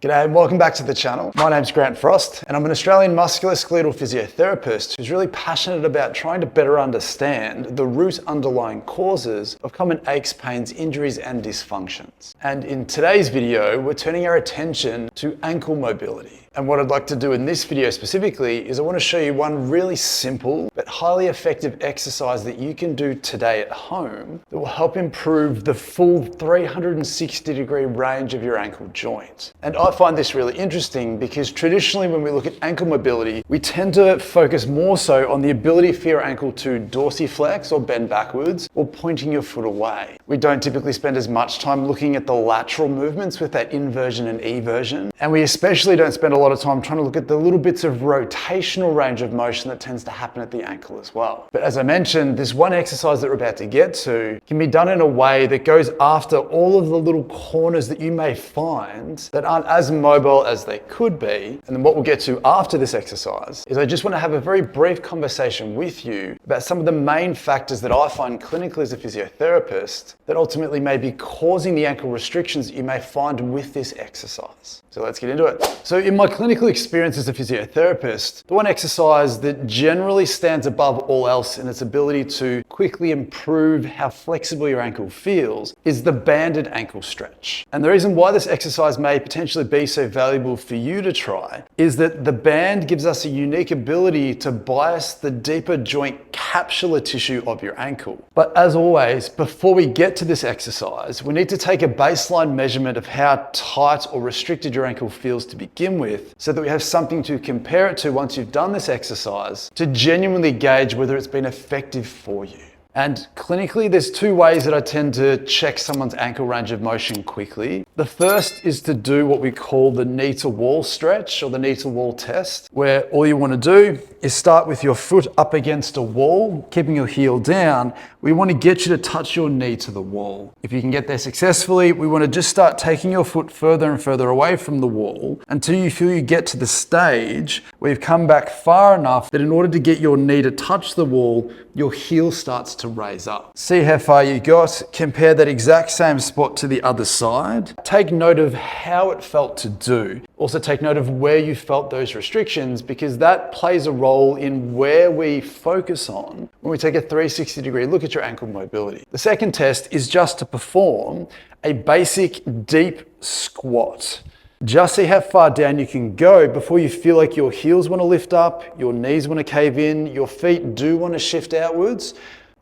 G'day and welcome back to the channel. My name's Grant Frost and I'm an Australian musculoskeletal physiotherapist who's really passionate about trying to better understand the root underlying causes of common aches, pains, injuries and dysfunctions. And in today's video, we're turning our attention to ankle mobility. And what I'd like to do in this video specifically is I want to show you one really simple but highly effective exercise that you can do today at home that will help improve the full 360-degree range of your ankle joint. And I find this really interesting because traditionally when we look at ankle mobility, we tend to focus more so on the ability for your ankle to dorsiflex or bend backwards or pointing your foot away. We don't typically spend as much time looking at the lateral movements with that inversion and eversion. And we especially don't spend a lot of time trying to look at the little bits of rotational range of motion that tends to happen at the ankle as well. But as I mentioned, this one exercise that we're about to get to can be done in a way that goes after all of the little corners that you may find that aren't as mobile as they could be. And then what we'll get to after this exercise is I just want to have a very brief conversation with you about some of the main factors that I find clinically as a physiotherapist that ultimately may be causing the ankle restrictions that you may find with this exercise. So let's get into it. So in my clinical experience as a physiotherapist, the one exercise that generally stands above all else in its ability to quickly improve how flexible your ankle feels is the banded ankle stretch. And the reason why this exercise may potentially be so valuable for you to try is that the band gives us a unique ability to bias the deeper joint capsular tissue of your ankle. But as always, before we get to this exercise, we need to take a baseline measurement of how tight or restricted your ankle feels to begin with, so that we have something to compare it to once you've done this exercise to genuinely gauge whether it's been effective for you. And clinically, there's two ways that I tend to check someone's ankle range of motion quickly. The first is to do what we call the knee to wall stretch or the knee to wall test, where all you want to do is start with your foot up against a wall, keeping your heel down. We want to get you to touch your knee to the wall. If you can get there successfully, we want to just start taking your foot further and further away from the wall until you feel you get to the stage where you've come back far enough that in order to get your knee to touch the wall, your heel starts to raise up. See how far you got, compare that exact same spot to the other side. Take note of how it felt to do. Also take note of where you felt those restrictions, because that plays a role in where we focus on when we take a 360-degree look at your ankle mobility. The second test is just to perform a basic deep squat. Just see how far down you can go before you feel like your heels want to lift up, your knees want to cave in, your feet do want to shift outwards,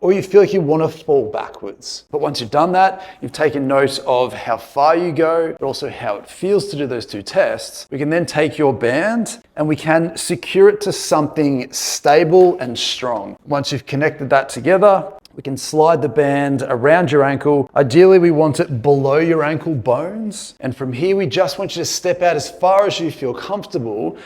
or you feel like you want to fall backwards. But once you've done that, you've taken note of how far you go, but also how it feels to do those two tests. We can then take your band and we can secure it to something stable and strong. Once you've connected that together, we can slide the band around your ankle. Ideally, we want it below your ankle bones. And from here, we just want you to step out as far as you feel comfortable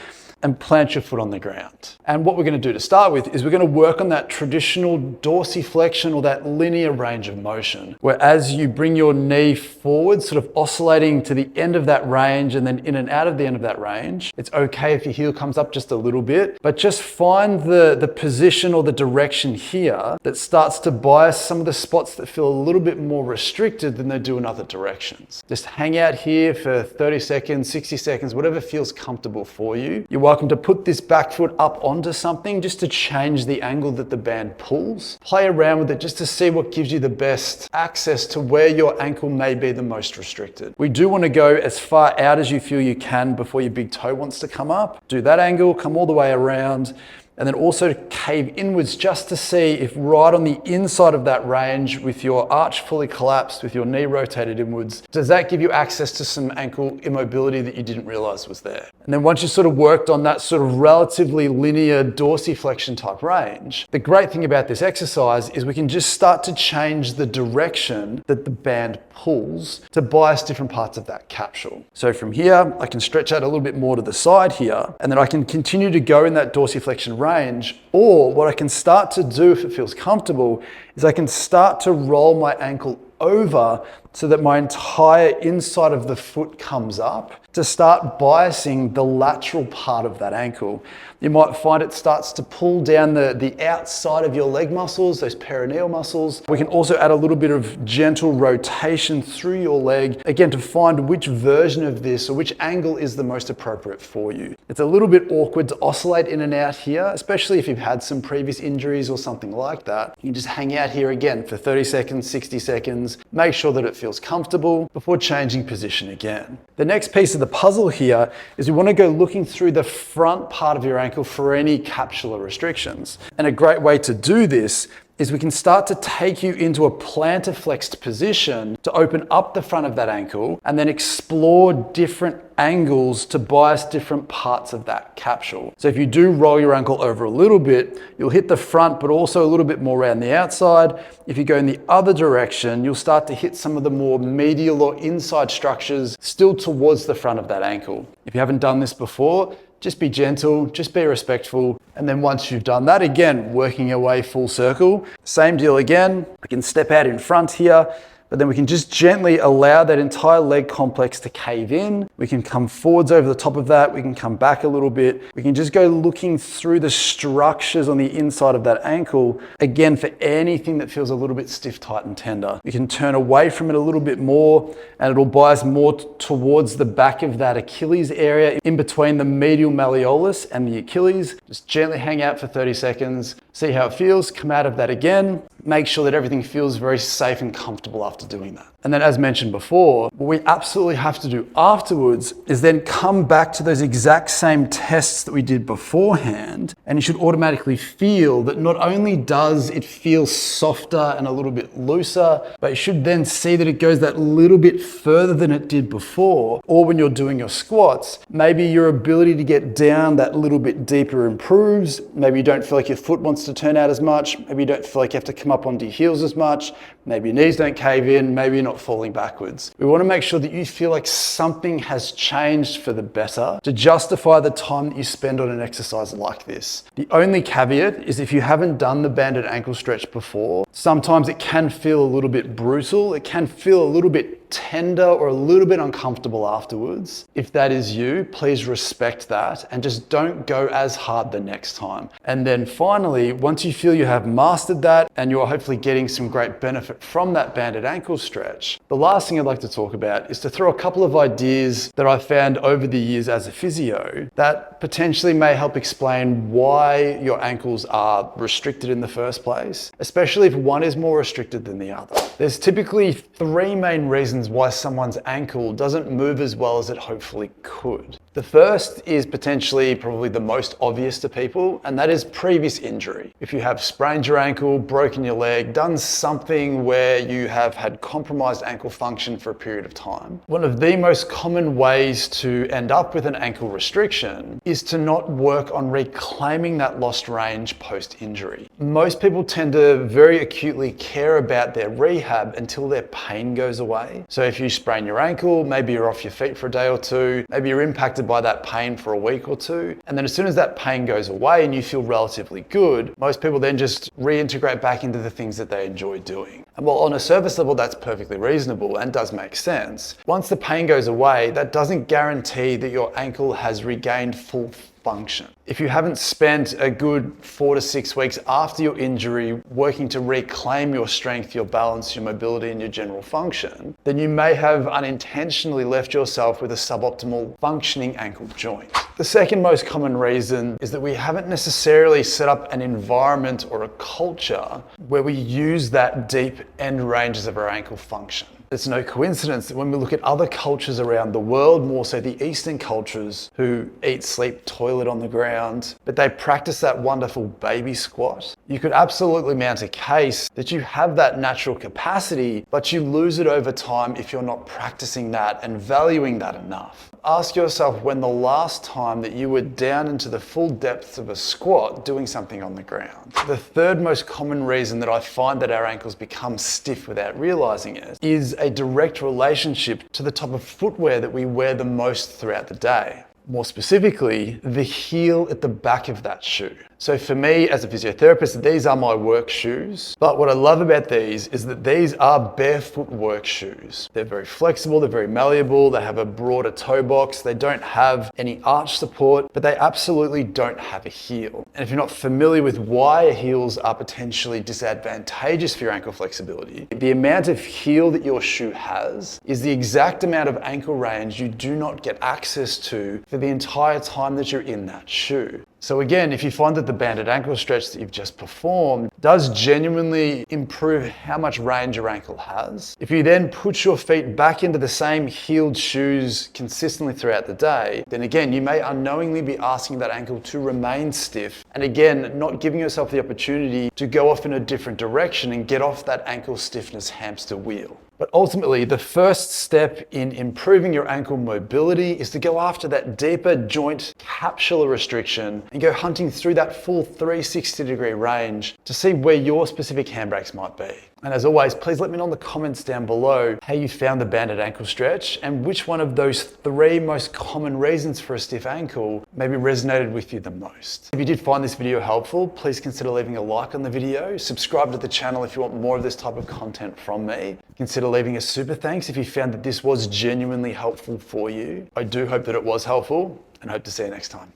and plant your foot on the ground. And what we're going to do to start with is we're going to work on that traditional dorsiflexion or that linear range of motion, where as you bring your knee forward, sort of oscillating to the end of that range and then in and out of the end of that range. It's okay if your heel comes up just a little bit, but just find the position or the direction here that starts to bias some of the spots that feel a little bit more restricted than they do in other directions. Just hang out here for 30 seconds, 60 seconds, whatever feels comfortable for you. You're welcome to put this back foot up onto something just to change the angle that the band pulls. Play around with it just to see what gives you the best access to where your ankle may be the most restricted. We do want to go as far out as you feel you can before your big toe wants to come up. Do that angle, come all the way around, and then also cave inwards just to see if right on the inside of that range with your arch fully collapsed, with your knee rotated inwards, does that give you access to some ankle immobility that you didn't realize was there? And then once you sort of worked on that sort of relatively linear dorsiflexion type range, the great thing about this exercise is we can just start to change the direction that the band pulls to bias different parts of that capsule. So from here, I can stretch out a little bit more to the side here, and then I can continue to go in that dorsiflexion range, or what I can start to do if it feels comfortable is I can start to roll my ankle over so that my entire inside of the foot comes up to start biasing the lateral part of that ankle. You might find it starts to pull down the outside of your leg muscles, those perineal muscles. We can also add a little bit of gentle rotation through your leg, again, to find which version of this or which angle is the most appropriate for you. It's a little bit awkward to oscillate in and out here, especially if you've had some previous injuries or something like that. You can just hang out here again for 30 seconds, 60 seconds, make sure that it feels comfortable before changing position again. The next piece of the puzzle here is we want to go looking through the front part of your ankle for any capsular restrictions. And a great way to do this is we can start to take you into a plantar flexed position to open up the front of that ankle and then explore different angles to bias different parts of that capsule. So if you do roll your ankle over a little bit, you'll hit the front, but also a little bit more around the outside. If you go in the other direction, you'll start to hit some of the more medial or inside structures still towards the front of that ankle. If you haven't done this before, just be gentle, just be respectful. And then once you've done that, again, working your way full circle, same deal again. We can step out in front here, but then we can just gently allow that entire leg complex to cave in. We can come forwards over the top of that. We can come back a little bit. We can just go looking through the structures on the inside of that ankle, again, for anything that feels a little bit stiff, tight, and tender. You can turn away from it a little bit more, and it'll bias more towards the back of that Achilles area, in between the medial malleolus and the Achilles. Just gently hang out for 30 seconds, see how it feels, come out of that again. Make sure that everything feels very safe and comfortable after doing that. And then, as mentioned before, what we absolutely have to do afterwards is then come back to those exact same tests that we did beforehand. And you should automatically feel that not only does it feel softer and a little bit looser, but you should then see that it goes that little bit further than it did before. Or when you're doing your squats, maybe your ability to get down that little bit deeper improves. Maybe you don't feel like your foot wants to turn out as much. Maybe you don't feel like you have to come up onto your heels as much. Maybe your knees don't cave in. Maybe you're not falling backwards. We want to make sure that you feel like something has changed for the better to justify the time that you spend on an exercise like this. The only caveat is if you haven't done the banded ankle stretch before, sometimes it can feel a little bit brutal. It can feel a little bit tender or a little bit uncomfortable afterwards. If that is you, please respect that and just don't go as hard the next time. And then finally, once you feel you have mastered that and you're hopefully getting some great benefit from that banded ankle stretch, the last thing I'd like to talk about is to throw a couple of ideas that I've found over the years as a physio that potentially may help explain why your ankles are restricted in the first place, especially if one is more restricted than the other. There's typically three main reasons why someone's ankle doesn't move as well as it hopefully could. The first is potentially probably the most obvious to people, and that is previous injury. If you have sprained your ankle, broken your leg, done something where you have had compromised ankle function for a period of time, one of the most common ways to end up with an ankle restriction is to not work on reclaiming that lost range post-injury. Most people tend to very acutely care about their rehab until their pain goes away. So if you sprain your ankle, maybe you're off your feet for a day or two, maybe you're impacted by that pain for a week or two, and then as soon as that pain goes away and you feel relatively good, most people then just reintegrate back into the things that they enjoy doing. And while on a surface level that's perfectly reasonable and does make sense, once the pain goes away, that doesn't guarantee that your ankle has regained full function. If you haven't spent a good 4 to 6 weeks after your injury working to reclaim your strength, your balance, your mobility, and your general function, then you may have unintentionally left yourself with a suboptimal functioning ankle joint. The second most common reason is that we haven't necessarily set up an environment or a culture where we use that deep end ranges of our ankle function. It's no coincidence that when we look at other cultures around the world, more so the Eastern cultures who eat, sleep, toilet on the ground, but they practice that wonderful baby squat, you could absolutely mount a case that you have that natural capacity, but you lose it over time if you're not practicing that and valuing that enough. Ask yourself when the last time that you were down into the full depths of a squat doing something on the ground. The third most common reason that I find that our ankles become stiff without realizing it is a direct relationship to the type of footwear that we wear the most throughout the day. More specifically, the heel at the back of that shoe. So for me as a physiotherapist, these are my work shoes. But what I love about these is that these are barefoot work shoes. They're very flexible, they're very malleable, they have a broader toe box, they don't have any arch support, but they absolutely don't have a heel. And if you're not familiar with why heels are potentially disadvantageous for your ankle flexibility, the amount of heel that your shoe has is the exact amount of ankle range you do not get access to for the entire time that you're in that shoe. So again, if you find that the banded ankle stretch that you've just performed does genuinely improve how much range your ankle has, if you then put your feet back into the same heeled shoes consistently throughout the day, then again, you may unknowingly be asking that ankle to remain stiff. And again, not giving yourself the opportunity to go off in a different direction and get off that ankle stiffness hamster wheel. But ultimately, the first step in improving your ankle mobility is to go after that deeper joint capsular restriction and go hunting through that full 360-degree range to see where your specific handbrakes might be. And as always, please let me know in the comments down below how you found the banded ankle stretch and which one of those 3 most common reasons for a stiff ankle maybe resonated with you the most. If you did find this video helpful, please consider leaving a like on the video, subscribe to the channel if you want more of this type of content from me. Consider leaving a super thanks if you found that this was genuinely helpful for you. I do hope that it was helpful and hope to see you next time.